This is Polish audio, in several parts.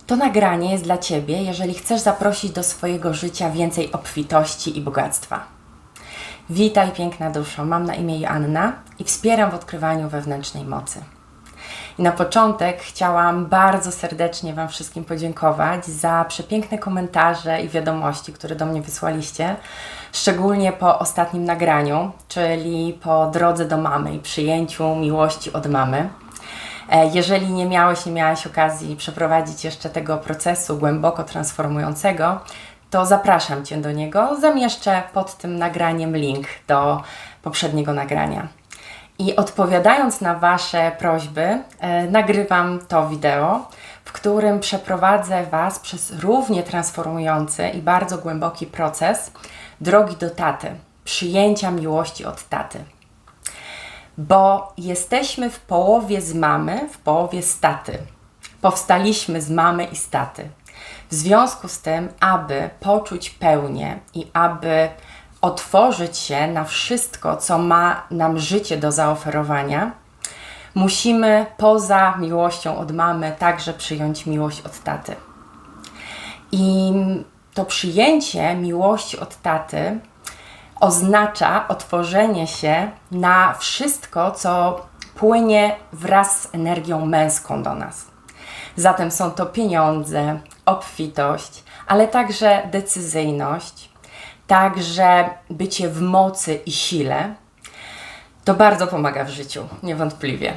To nagranie jest dla Ciebie, jeżeli chcesz zaprosić do swojego życia więcej obfitości i bogactwa. Witaj, piękna duszo, mam na imię Joanna i wspieram w odkrywaniu wewnętrznej mocy. I na początek chciałam bardzo serdecznie Wam wszystkim podziękować za przepiękne komentarze i wiadomości, które do mnie wysłaliście, szczególnie po ostatnim nagraniu, czyli po drodze do mamy i przyjęciu miłości od mamy. Jeżeli nie miałaś okazji przeprowadzić jeszcze tego procesu głęboko transformującego, to zapraszam Cię do niego. Zamieszczę pod tym nagraniem link do poprzedniego nagrania. I odpowiadając na Wasze prośby, nagrywam to wideo, w którym przeprowadzę Was przez równie transformujący i bardzo głęboki proces drogi do taty, przyjęcia miłości od taty. Bo jesteśmy w połowie z mamy, w połowie z taty. Powstaliśmy z mamy i z taty. W związku z tym, aby poczuć pełnię i aby otworzyć się na wszystko, co ma nam życie do zaoferowania, musimy poza miłością od mamy także przyjąć miłość od taty. I to przyjęcie miłości od taty oznacza otworzenie się na wszystko, co płynie wraz z energią męską do nas. Zatem są to pieniądze, obfitość, ale także decyzyjność, także bycie w mocy i sile. To bardzo pomaga w życiu, niewątpliwie.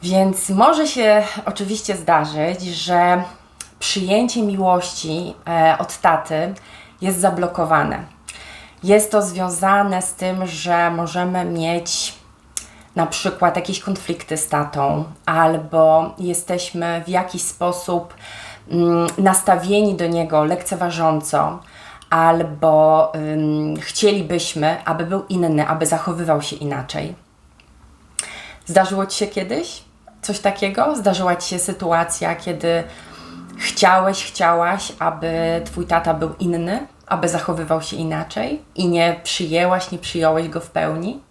Więc może się oczywiście zdarzyć, że przyjęcie miłości od taty jest zablokowane. Jest to związane z tym, że możemy mieć na przykład jakieś konflikty z tatą, albo jesteśmy w jakiś sposób nastawieni do niego lekceważąco, albo chcielibyśmy, aby był inny, aby zachowywał się inaczej. Zdarzyło Ci się kiedyś coś takiego? Zdarzyła Ci się sytuacja, kiedy chciałaś, aby Twój tata był inny, aby zachowywał się inaczej i nie przyjąłeś go w pełni?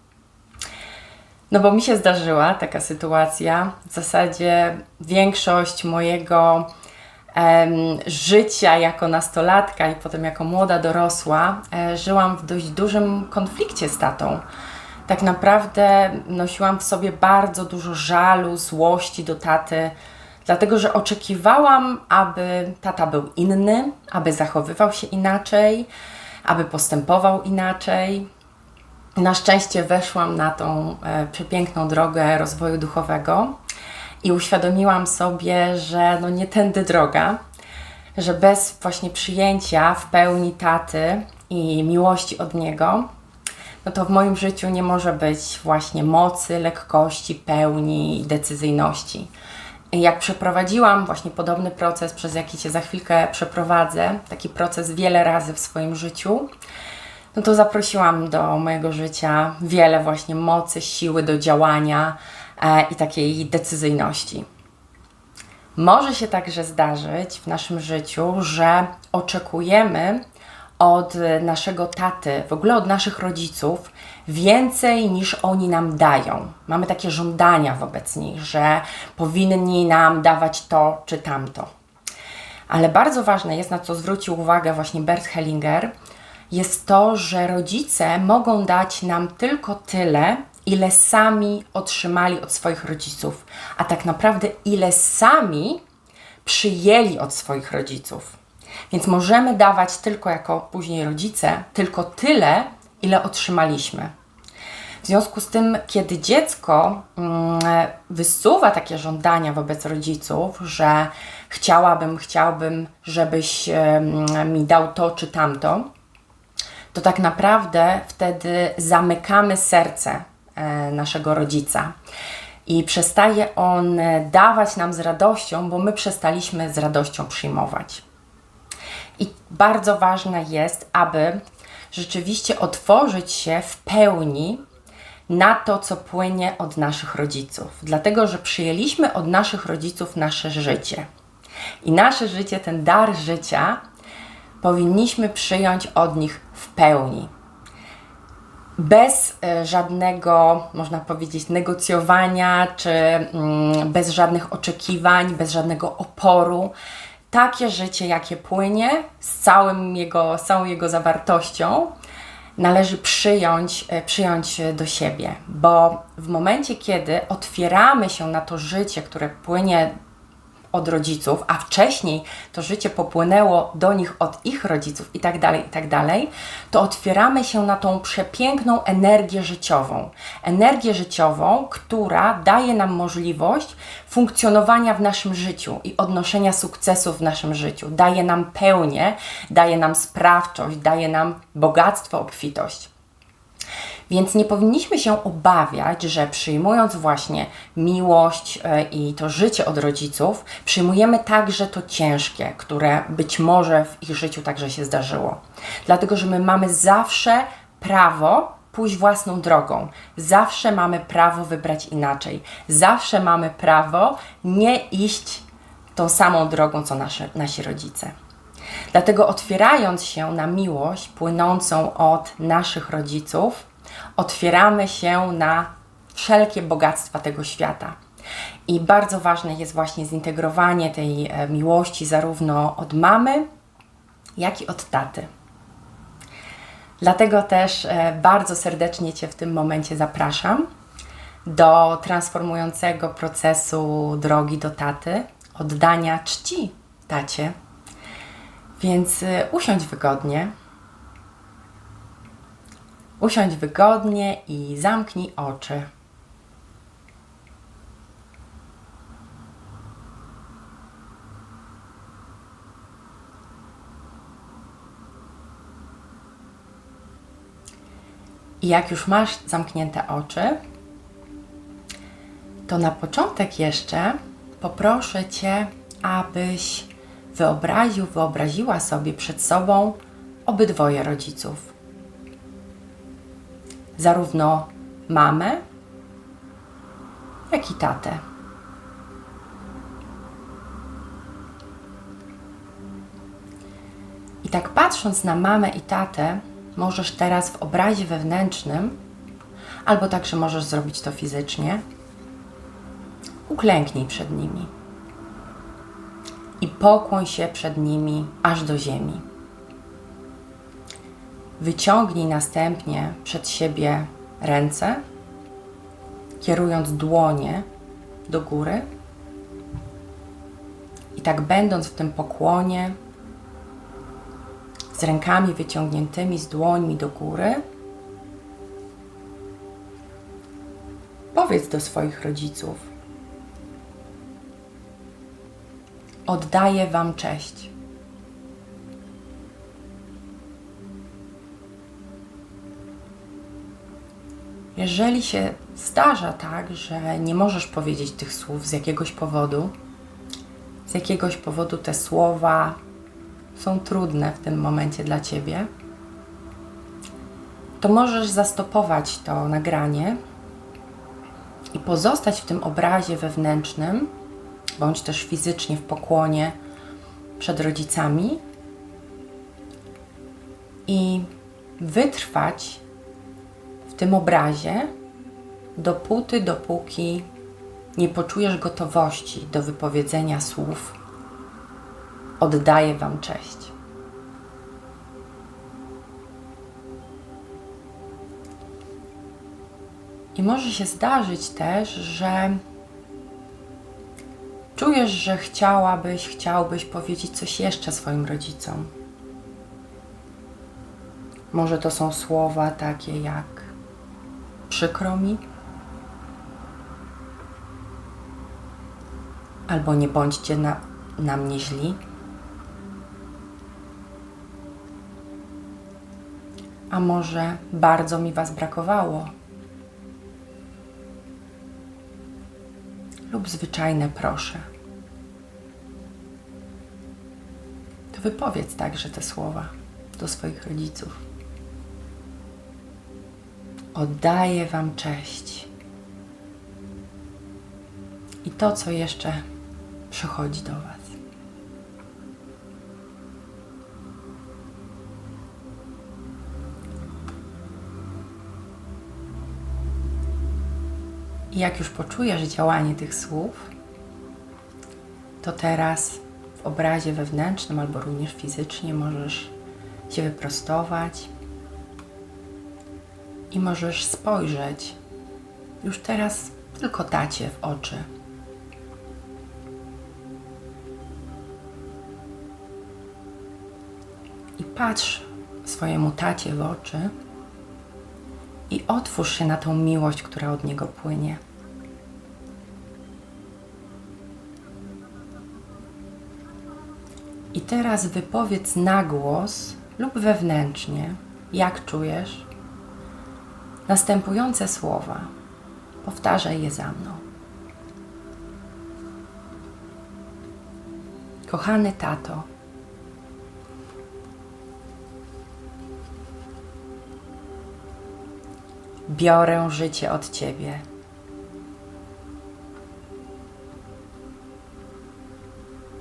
No bo mi się zdarzyła taka sytuacja. W zasadzie większość mojego życia jako nastolatka i potem jako młoda dorosła żyłam w dość dużym konflikcie z tatą. Tak naprawdę nosiłam w sobie bardzo dużo żalu, złości do taty, dlatego że oczekiwałam, aby tata był inny, aby zachowywał się inaczej, aby postępował inaczej. Na szczęście weszłam na tą przepiękną drogę rozwoju duchowego i uświadomiłam sobie, że nie tędy droga, że bez właśnie przyjęcia w pełni taty i miłości od niego, to w moim życiu nie może być właśnie mocy, lekkości, pełni i decyzyjności. I jak przeprowadziłam właśnie podobny proces, przez jaki Cię za chwilkę przeprowadzę, taki proces wiele razy w swoim życiu, to zaprosiłam do mojego życia wiele właśnie mocy, siły do działania i takiej decyzyjności. Może się także zdarzyć w naszym życiu, że oczekujemy od naszego taty, w ogóle od naszych rodziców, więcej niż oni nam dają. Mamy takie żądania wobec nich, że powinni nam dawać to czy tamto. Ale bardzo ważne jest, na co zwrócił uwagę właśnie Bert Hellinger, jest to, że rodzice mogą dać nam tylko tyle, ile sami otrzymali od swoich rodziców, a tak naprawdę ile sami przyjęli od swoich rodziców. Więc możemy dawać tylko jako później rodzice, tylko tyle, ile otrzymaliśmy. W związku z tym, kiedy dziecko wysuwa takie żądania wobec rodziców, że chciałbym, żebyś mi dał to czy tamto, to tak naprawdę wtedy zamykamy serce naszego rodzica i przestaje on dawać nam z radością, bo my przestaliśmy z radością przyjmować. I bardzo ważne jest, aby rzeczywiście otworzyć się w pełni na to, co płynie od naszych rodziców. Dlatego, że przyjęliśmy od naszych rodziców nasze życie. I nasze życie, ten dar życia, powinniśmy przyjąć od nich w pełni. Bez żadnego, można powiedzieć, negocjowania, czy bez żadnych oczekiwań, bez żadnego oporu. takie życie, jakie płynie z całą jego zawartością, należy przyjąć do siebie, bo w momencie, kiedy otwieramy się na to życie, które płynie od rodziców, a wcześniej to życie popłynęło do nich od ich rodziców i tak dalej, to otwieramy się na tą przepiękną energię życiową, która daje nam możliwość funkcjonowania w naszym życiu i odnoszenia sukcesów w naszym życiu, daje nam pełnię, daje nam sprawczość, daje nam bogactwo, obfitość. Więc nie powinniśmy się obawiać, że przyjmując właśnie miłość i to życie od rodziców, przyjmujemy także to ciężkie, które być może w ich życiu także się zdarzyło. Dlatego, że my mamy zawsze prawo pójść własną drogą. Zawsze mamy prawo wybrać inaczej. Zawsze mamy prawo nie iść tą samą drogą, co nasi rodzice. Dlatego otwierając się na miłość płynącą od naszych rodziców, otwieramy się na wszelkie bogactwa tego świata. I bardzo ważne jest właśnie zintegrowanie tej miłości zarówno od mamy, jak i od taty. Dlatego też bardzo serdecznie Cię w tym momencie zapraszam do transformującego procesu drogi do taty, oddania czci tacie. Więc usiądź wygodnie i zamknij oczy. I jak już masz zamknięte oczy, to na początek jeszcze poproszę Cię, abyś wyobraziła sobie przed sobą obydwoje rodziców. Zarówno mamę, jak i tatę. I tak patrząc na mamę i tatę, możesz teraz w obrazie wewnętrznym, albo także możesz zrobić to fizycznie, uklęknij przed nimi i pokłoń się przed nimi aż do ziemi. Wyciągnij następnie przed siebie ręce, kierując dłonie do góry i tak będąc w tym pokłonie, z rękami wyciągniętymi, z dłońmi do góry, powiedz do swoich rodziców: oddaję Wam cześć. Jeżeli się zdarza tak, że nie możesz powiedzieć tych słów z jakiegoś powodu te słowa są trudne w tym momencie dla Ciebie, to możesz zastopować to nagranie i pozostać w tym obrazie wewnętrznym, bądź też fizycznie w pokłonie przed rodzicami i wytrwać w tym obrazie dopóki nie poczujesz gotowości do wypowiedzenia słów: oddaję Wam cześć. I może się zdarzyć też, że czujesz, że chciałbyś powiedzieć coś jeszcze swoim rodzicom. Może to są słowa takie jak: przykro mi, albo nie bądźcie na mnie źli, a może bardzo mi Was brakowało, lub zwyczajne proszę. To wypowiedz także te słowa do swoich rodziców. Oddaję Wam cześć. I to, co jeszcze przychodzi do Was. I jak już poczujesz działanie tych słów, to teraz w obrazie wewnętrznym albo również fizycznie możesz się wyprostować i możesz spojrzeć już teraz tylko tacie w oczy. I patrz swojemu tacie w oczy i otwórz się na tą miłość, która od niego płynie. I teraz wypowiedz na głos lub wewnętrznie, jak czujesz, następujące słowa. Powtarzaj je za mną. Kochany tato, biorę życie od Ciebie.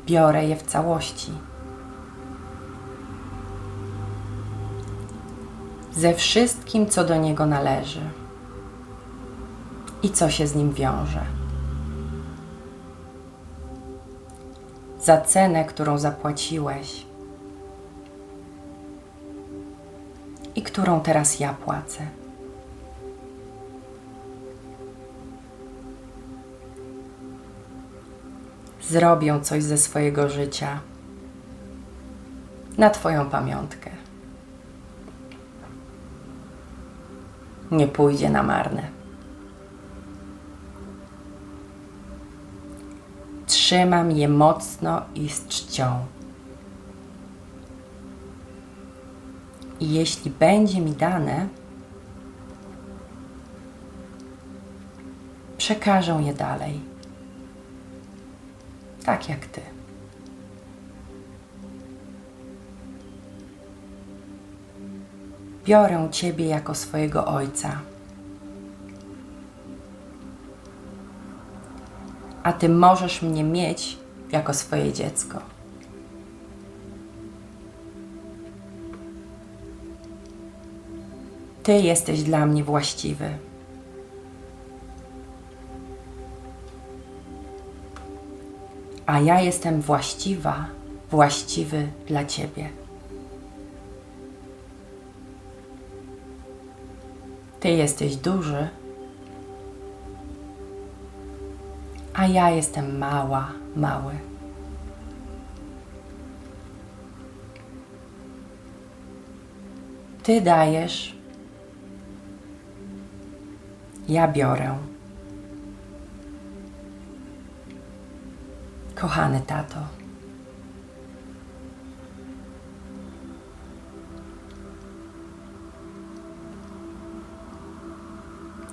Biorę je w całości. Ze wszystkim, co do niego należy i co się z nim wiąże. Za cenę, którą zapłaciłeś i którą teraz ja płacę. Zrobię coś ze swojego życia na Twoją pamiątkę. Nie pójdzie na marne. Trzymam je mocno i z czcią. I jeśli będzie mi dane, przekażę je dalej. Tak jak Ty. Biorę Ciebie jako swojego Ojca, a Ty możesz mnie mieć jako swoje dziecko. Ty jesteś dla mnie właściwy. A ja jestem właściwa, właściwy dla Ciebie. Ty jesteś duży, a ja jestem mała, mały. Ty dajesz, ja biorę. Kochany tato,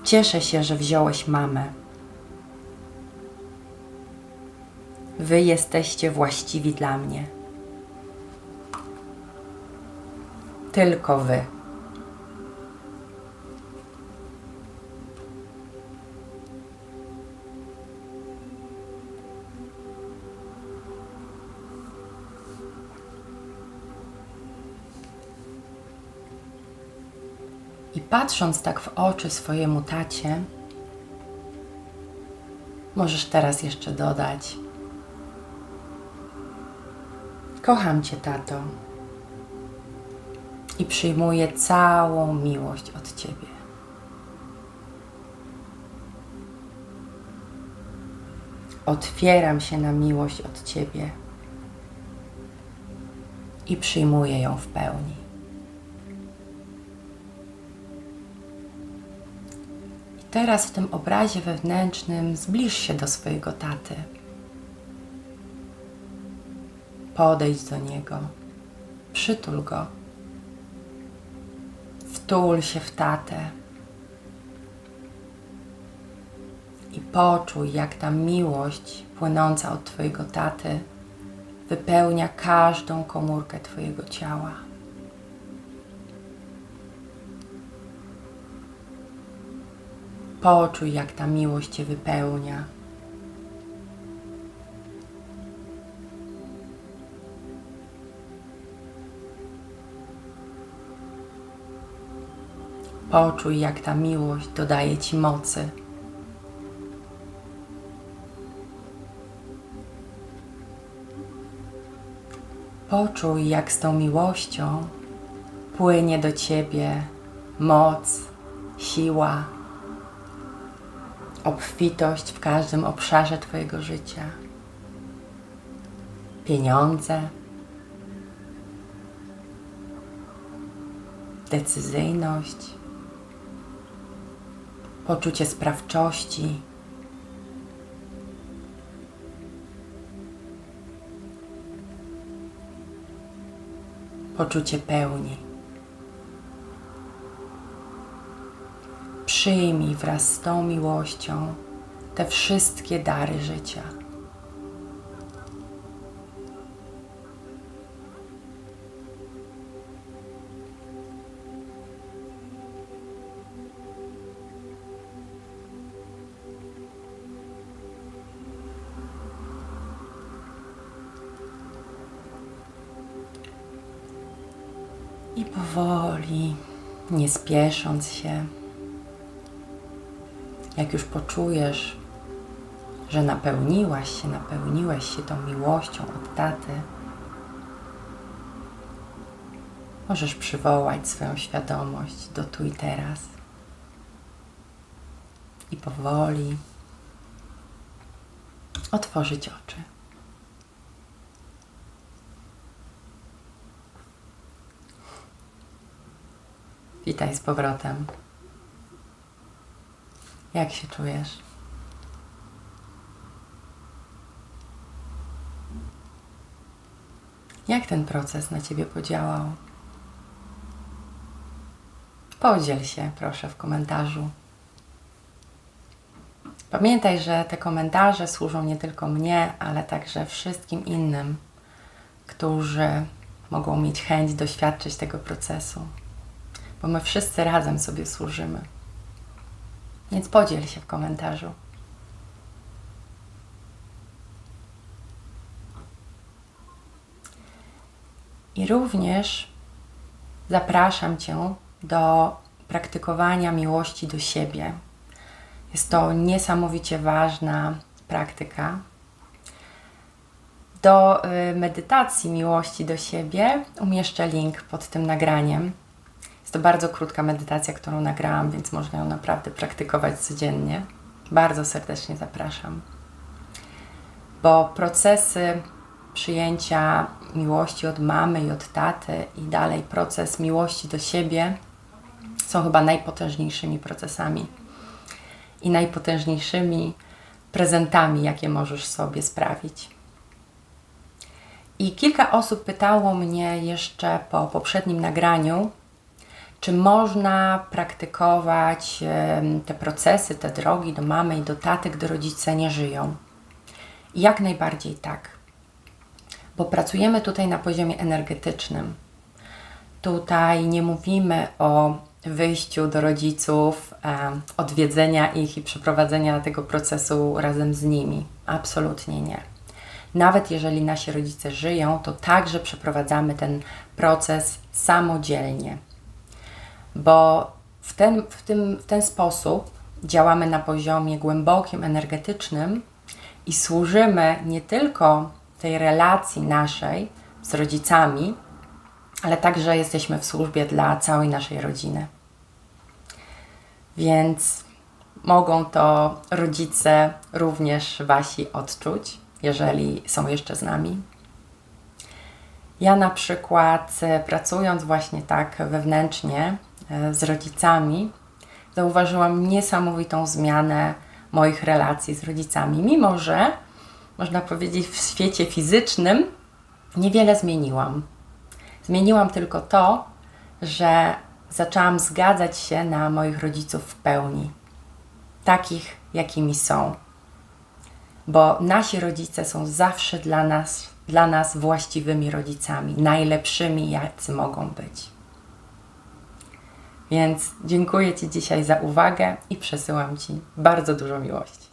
cieszę się, że wziąłeś mamę. Wy jesteście właściwi dla mnie. Tylko Wy. I patrząc tak w oczy swojemu tacie, możesz teraz jeszcze dodać: kocham Cię, tato, i przyjmuję całą miłość od Ciebie. Otwieram się na miłość od Ciebie i przyjmuję ją w pełni. I teraz w tym obrazie wewnętrznym zbliż się do swojego taty. Podejdź do niego, przytul go, wtul się w tatę i poczuj, jak ta miłość płynąca od Twojego taty wypełnia każdą komórkę Twojego ciała. Poczuj, jak ta miłość Cię wypełnia. Poczuj, jak ta miłość dodaje Ci mocy. Poczuj, jak z tą miłością płynie do Ciebie moc, siła, obfitość w każdym obszarze Twojego życia. Pieniądze, decyzyjność, poczucie sprawczości, poczucie pełni. Przyjmij wraz z tą miłością te wszystkie dary życia. I powoli, nie spiesząc się, jak już poczujesz, że napełniłeś się tą miłością od taty, możesz przywołać swoją świadomość do tu i teraz. I powoli otworzyć oczy. Witaj z powrotem. Jak się czujesz? Jak ten proces na Ciebie podziałał? Podziel się, proszę, w komentarzu. Pamiętaj, że te komentarze służą nie tylko mnie, ale także wszystkim innym, którzy mogą mieć chęć doświadczyć tego procesu. Bo my wszyscy razem sobie służymy. Więc podziel się w komentarzu. I również zapraszam Cię do praktykowania miłości do siebie. Jest to niesamowicie ważna praktyka. Do medytacji miłości do siebie umieszczę link pod tym nagraniem. Jest to bardzo krótka medytacja, którą nagrałam, więc można ją naprawdę praktykować codziennie. Bardzo serdecznie zapraszam. Bo procesy przyjęcia miłości od mamy i od taty i dalej proces miłości do siebie są chyba najpotężniejszymi procesami i najpotężniejszymi prezentami, jakie możesz sobie sprawić. I kilka osób pytało mnie jeszcze po poprzednim nagraniu, czy można praktykować te procesy, te drogi do mamy i do taty, gdy rodzice nie żyją. I jak najbardziej tak. Bo pracujemy tutaj na poziomie energetycznym. Tutaj nie mówimy o wyjściu do rodziców, odwiedzenia ich i przeprowadzenia tego procesu razem z nimi. Absolutnie nie. Nawet jeżeli nasi rodzice żyją, to także przeprowadzamy ten proces samodzielnie. Bo w ten sposób działamy na poziomie głębokim, energetycznym i służymy nie tylko tej relacji naszej z rodzicami, ale także jesteśmy w służbie dla całej naszej rodziny. Więc mogą to rodzice również Wasi odczuć, jeżeli są jeszcze z nami. Ja na przykład, pracując właśnie tak wewnętrznie z rodzicami, zauważyłam niesamowitą zmianę moich relacji z rodzicami, mimo że, można powiedzieć, w świecie fizycznym niewiele zmieniłam. Zmieniłam tylko to, że zaczęłam zgadzać się na moich rodziców w pełni, takich, jakimi są. Bo nasi rodzice są zawsze dla nas właściwymi rodzicami, najlepszymi, jacy mogą być. Więc dziękuję Ci dzisiaj za uwagę i przesyłam Ci bardzo dużo miłości.